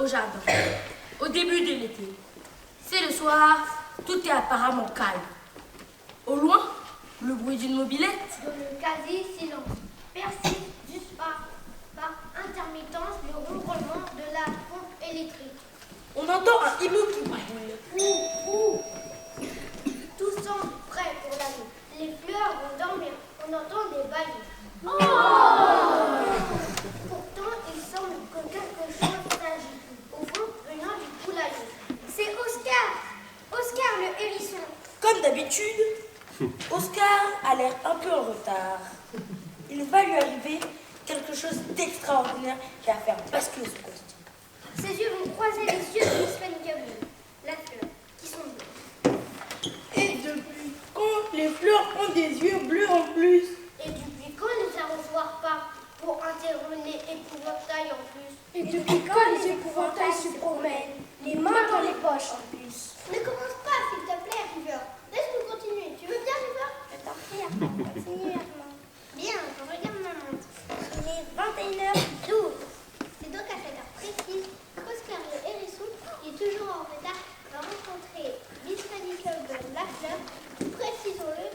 au jardin, au début de l'été. C'est le soir, tout est apparemment calme. Au loin, le bruit d'une mobilette. Dans le quasi-silence, persiste juste par intermittence le ronronnement de la pompe électrique. On entend un hibou qui brûle. Ouh. Tout semble prêt pour la nuit. Les fleurs vont dormir. On entend des baillis. Pourtant, il semble que quelque chose s'agit. Au fond, venant du poulailler. C'est Oscar. Oscar le hérisson. Comme d'habitude, Oscar a l'air un peu en retard. Il va lui arriver quelque chose d'extraordinaire qui va faire basculer son costume. Ses yeux vont croiser les yeux de Miss Penicillin, la fleur, qui sont bleus. Et depuis quand les fleurs ont des yeux bleus en plus? Et depuis quand les arrosoirs partent pour interroger épouvantail en plus? Et depuis quand les épouvantails se promènent, les mains dans les poches en plus? Ne commence pas, s'il te plaît, River. Laisse-nous continuer. Tu veux bien, River? Je t'en prie, Armand. Continue, Armand. Bien, je regarde ma montre. Il est 21h12. C'est donc à cette heure précise qu'Oscar le hérisson, qui est toujours en retard, va rencontrer Miss Penicillin la fleur, qui, précisons-le,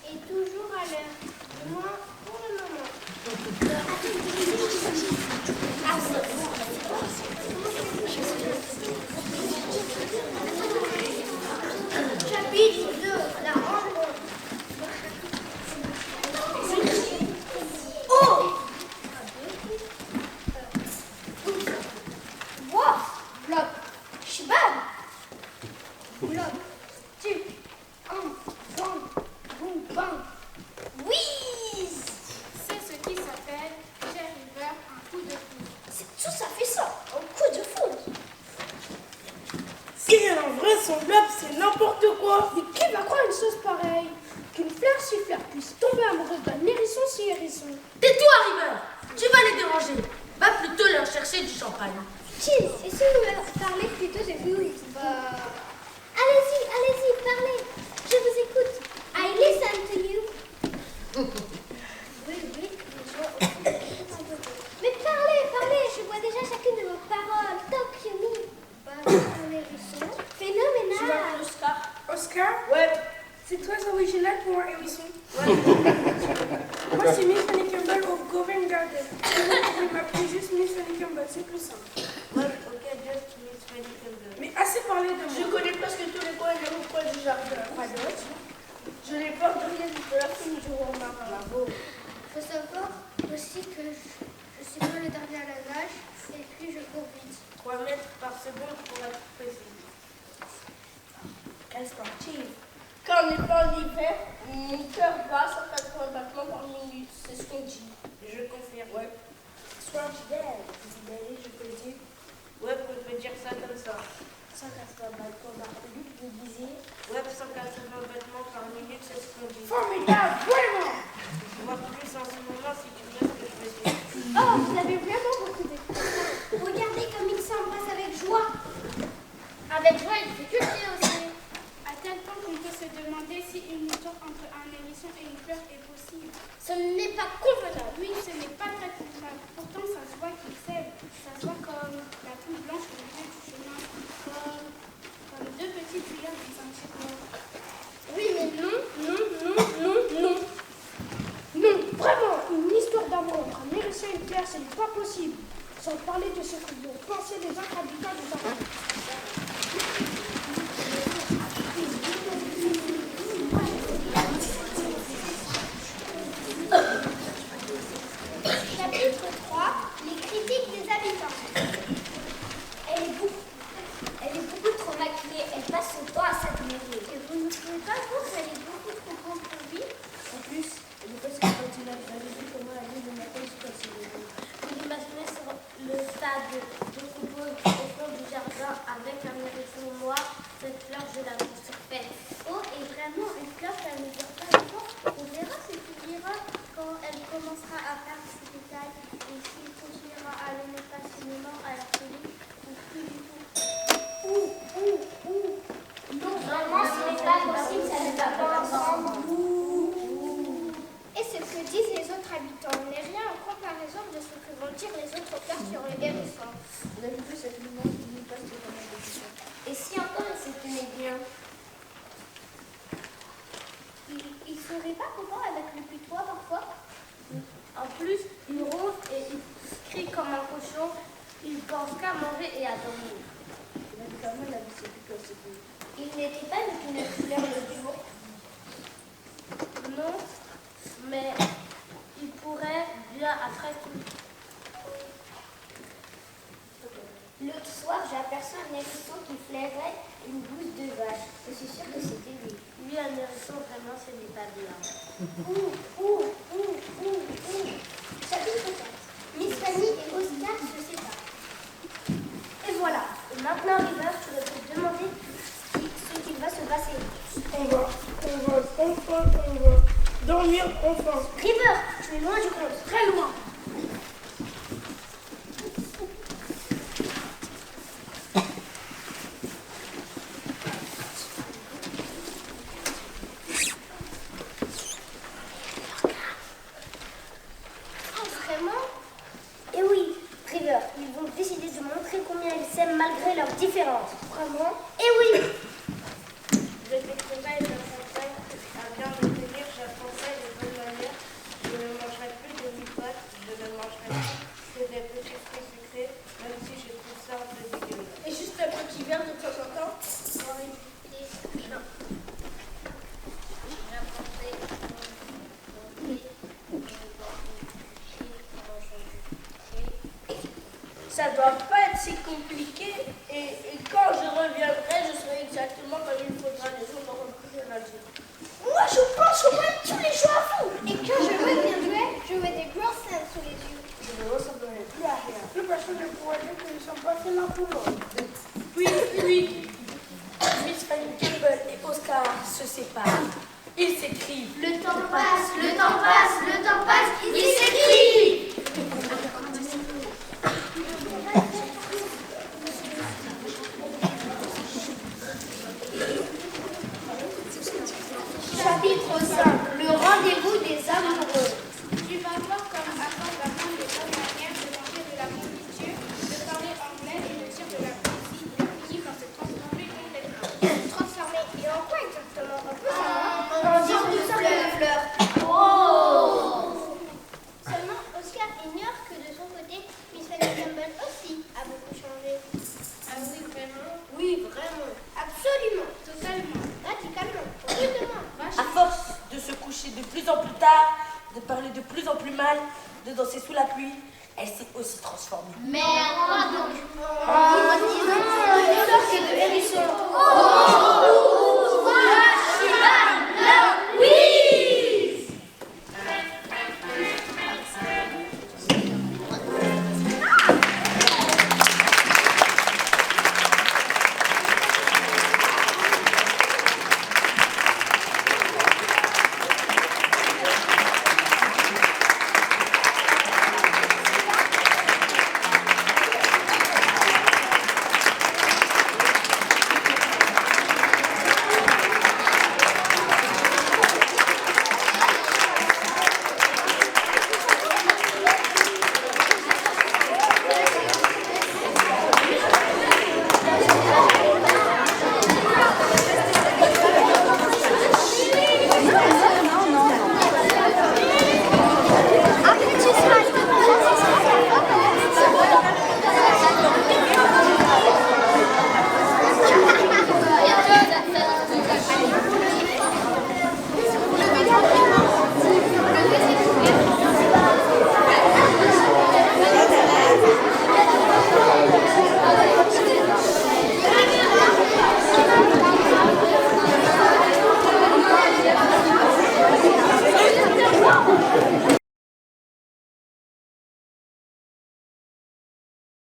est toujours à l'heure. Du moins pour le moment. Chapitre 2, la rencontre. Oh! Wow! Bloc! Shibab! Bloc! Tic! Bang! Boum! Bang! Oui! C'est ce qui s'appelle, cher River, un coup de foudre. C'est tout à fait ça! Un coup de foudre! C'est invraisemblable, c'est n'importe quoi. Mais qui va croire une chose pareille? Qu'une fleur si fleur puisse tomber amoureuse d'un hérisson si hérisson? Tais-toi, River. Tu vas les déranger. Va plutôt leur chercher du champagne. Chill, et si nous parler plutôt de vous? Allez-y, parlez. Je vous écoute. I listen to you. Oui, mais parlez. Je vois déjà chacune de vos paroles. Talk to me. Un hérisson. Phénoménal. Oscar. Oscar? Ouais. C'est très original pour un hérisson. Ouais. Moi, c'est Miss Fanny Campbell au Covent Garden. Vous pouvez m'appeler juste Miss Fanny Campbell, c'est plus simple. Ouais, ok, just Miss Fanny Campbell. Mais assez parlé de moi. Je connais presque tous les coins et les recoins du jardin. Quoi d'autre? Je n'ai pas rien de la fin du jour au marin. Bravo. Faut savoir aussi que je suis pas le dernier à la nage et puis je cours vite. 3 mètres par seconde pour être précis. Quelle sportive. Quand on n'est pas en hiver, mon cœur bat 180 battements par minute. C'est ce qu'on dit. Je confirme. Ouais. Sois fidèle. Fidèle, je peux le dire. Ouais, on peut dire ça comme ça. 180 battements par minute, vous disiez. Ouais, 180 battements par minute, c'est ce qu'on dit. Formidable, vraiment! Voir plus en ce moment si tu veux ce que je veux dire. Oh, vous avez vraiment beaucoup d'écouteurs. Regardez comme il s'embrasse avec joie. Avec joie, il fait que rire aussi. À tel point qu'on peut se demander si une histoire entre un hérisson et une fleur est possible. Ce n'est pas convenable. Oui, ce n'est pas très convenable. Pourtant, ça se voit qu'ils s'aiment. Ça se voit comme la pluie blanche au milieu du chemin. Comme deux petites lueurs du sentier mort. Oui, mais non. Non, vraiment, une histoire d'amour entre un hérisson et une fleur, ce n'est pas possible. Sans parler de ce que vont penser les autres habitants du jardin. Chapitre 3, les critiques des habitants. manger et à dormir. Médicalement, il a dit c'est plus que c'est plus. Il n'était pas une fleur le jour. Non, mais il pourrait bien après tout. L'autre soir, j'aperçus un hérisson qui flairait une blouse de vache. Je suis sûre que c'était lui. Lui, un hérisson, vraiment, ce n'est pas bien. Chapitre 4. Miss Fanny et Oscar se séparent. Et voilà. Et maintenant, River, tu vas te demander ce qu'il va se passer. On va dormir enfin. River, tu es loin du compte. Très loin. Vraiment? Et oui, River, ils vont décider de montrer combien ils s'aiment malgré leurs différences. Vraiment? Et oui! Je t'écrirai et je conseille à bien me tenir, j'apprendrai les bonnes manières. Je ne mangerai plus de mi-potes, je ne mangerai plus que des petits fruits sucrés, même si je trouve ça un peu dégueulasse. Et juste un petit verre de temps en temps? Ça doit pas être si compliqué et quand je reviendrai, je serai exactement comme il faudra les jours dans le Algérie. Moi, je pense au moins tous les jours à fond. Et quand je reviendrai, je mets des grosses scènes sous les yeux. Je ne ressemblerai plus à rien. Plus personne ne pourra dire que nous ne sommes pas faits l'un pour l'autre. Puis, Miss Fanny Campbell et Oscar se séparent. Ils s'écrivent. Le temps passe, le temps passe, le temps passe, il s'écrit. Chapitre 5. Le rendez-vous des amoureux. Tu vas voir comme avant d'apprendre les bonnes manières de manger de la confiture, de parler anglais et de dire de la poésie, il a fini par se transformer complètement. Transformé. Et en quoi exactement? On peut savoir. En dire de fleurs. Oh! Seulement, Oscar ignore que de son côté, Miss Fanny Campbell aussi a beaucoup changé. Ah oui, vraiment? Oui, vraiment. Absolument. Totalement. Radicalement. Brusquement. À force de se coucher de plus en plus tard, de parler de plus en plus mal, de danser sous la pluie, elle s'est aussi transformée. Mais quoi donc? En disant une sorte de hérisson. Oh! Cheval, oui!